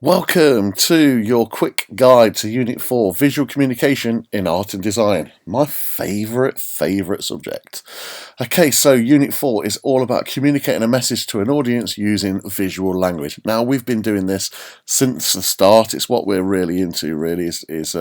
Welcome to your quick guide to Unit 4, Visual Communication in Art and Design. My favourite subject. Okay, so Unit 4 is all about communicating a message to an audience using visual language. Now, we've been doing this since the start. It's what we're really into, really, is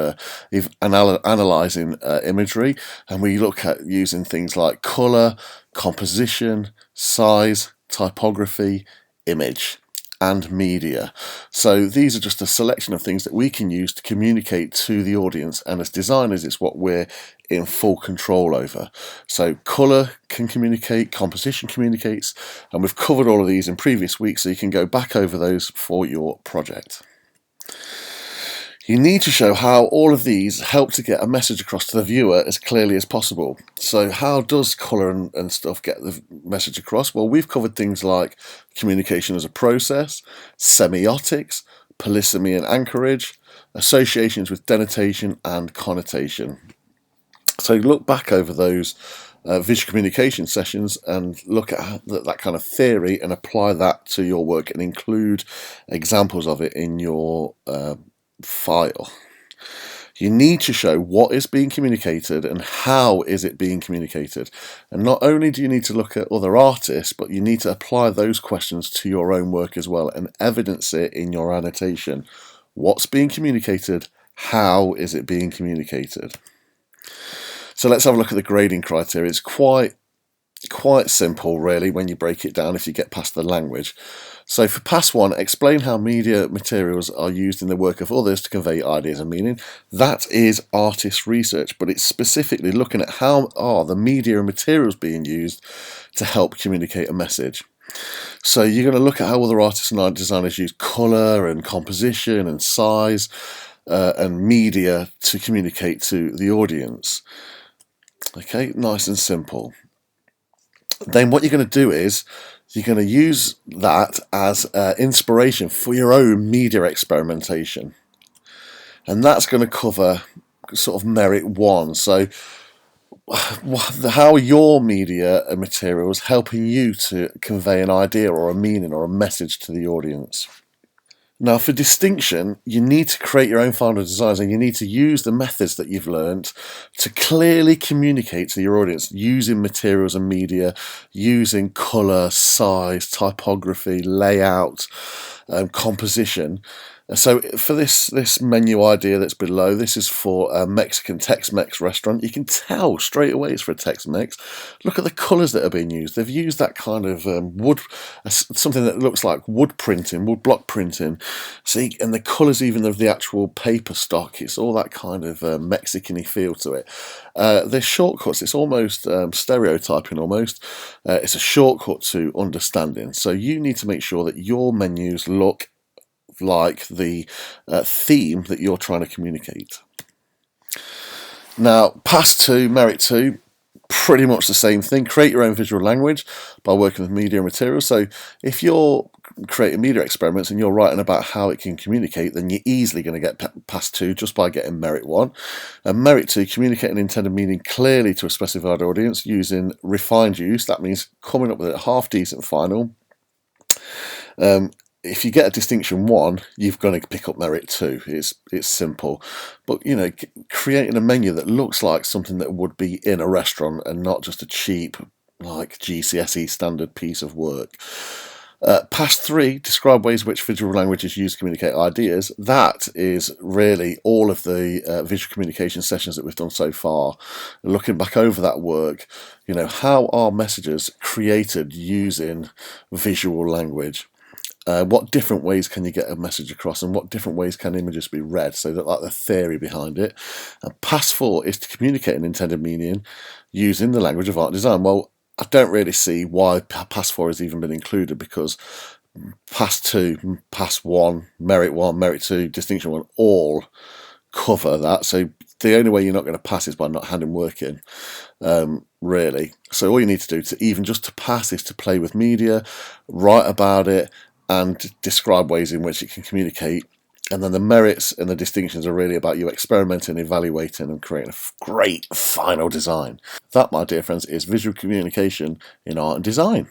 analysing imagery. And we look at using things like colour, composition, size, typography, image, and media. So these are just a selection of things that we can use to communicate to the audience, and as designers it's what we're in full control over. So colour can communicate, composition communicates, and we've covered all of these in previous weeks, so you can go back over those for your project. You need to show how all of these help to get a message across to the viewer as clearly as possible. So how does colour and stuff get the message across? Well, we've covered things like communication as a process, semiotics, polysemy and anchorage, associations with denotation and connotation. So look back over those visual communication sessions and look at that kind of theory and apply that to your work and include examples of it in your file. You need to show what is being communicated and how is it being communicated. And not only do you need to look at other artists, but you need to apply those questions to your own work as well and evidence it in your annotation. What's being communicated? How is it being communicated? So let's have a look at the grading criteria. It's quite simple, really, when you break it down if you get past the language. So for Pass 1, explain how media materials are used in the work of others to convey ideas and meaning. That is artist research, but it's specifically looking at how are the media and materials being used to help communicate a message. So you're going to look at how other artists and art designers use colour and composition and size and media to communicate to the audience. Okay, nice and simple. Then what you're going to do is you're going to use that as inspiration for your own media experimentation. And that's going to cover sort of merit 1. So how are your media and materials helping you to convey an idea or a meaning or a message to the audience? Now, for distinction, you need to create your own final designs and you need to use the methods that you've learned to clearly communicate to your audience using materials and media, using colour, size, typography, layout, composition. So for this menu idea that's below, this is for a Mexican Tex-Mex restaurant. You can tell straight away it's for a Tex-Mex. Look at the colours that are being used. They've used that kind of something that looks like wood printing, wood block printing. See, and the colours even of the actual paper stock, it's all that kind of Mexican-y feel to it. There's shortcuts. It's almost stereotyping almost. It's a shortcut to understanding. So you need to make sure that your menus look like the theme that you're trying to communicate. Now, Pass 2, Merit 2, pretty much the same thing. Create your own visual language by working with media and materials. So if you're creating media experiments and you're writing about how it can communicate, then you're easily going to get Pass 2 just by getting Merit 1. And Merit 2, communicate an intended meaning clearly to a specified audience using refined use. That means coming up with a half-decent final. If you get a distinction 1, you've got to pick up Merit 2. It's simple. But, you know, creating a menu that looks like something that would be in a restaurant and not just a cheap, like GCSE standard piece of work. Pass 3, describe ways in which visual language is used to communicate ideas. That is really all of the visual communication sessions that we've done so far. Looking back over that work, you know, how are messages created using visual language? What different ways can you get a message across, and what different ways can images be read? So that, like, the theory behind it. And Pass 4 is to communicate an intended meaning using the language of art design. Well, I don't really see why Pass 4 has even been included, because Pass 2, Pass 1, Merit 2, Distinction 1 all cover that. So the only way you're not going to pass is by not handing work in, really. So all you need to do to pass is to play with media, write about it, and describe ways in which it can communicate. And then the merits and the distinctions are really about you experimenting, evaluating, and creating a great final design. That, my dear friends, is visual communication in art and design.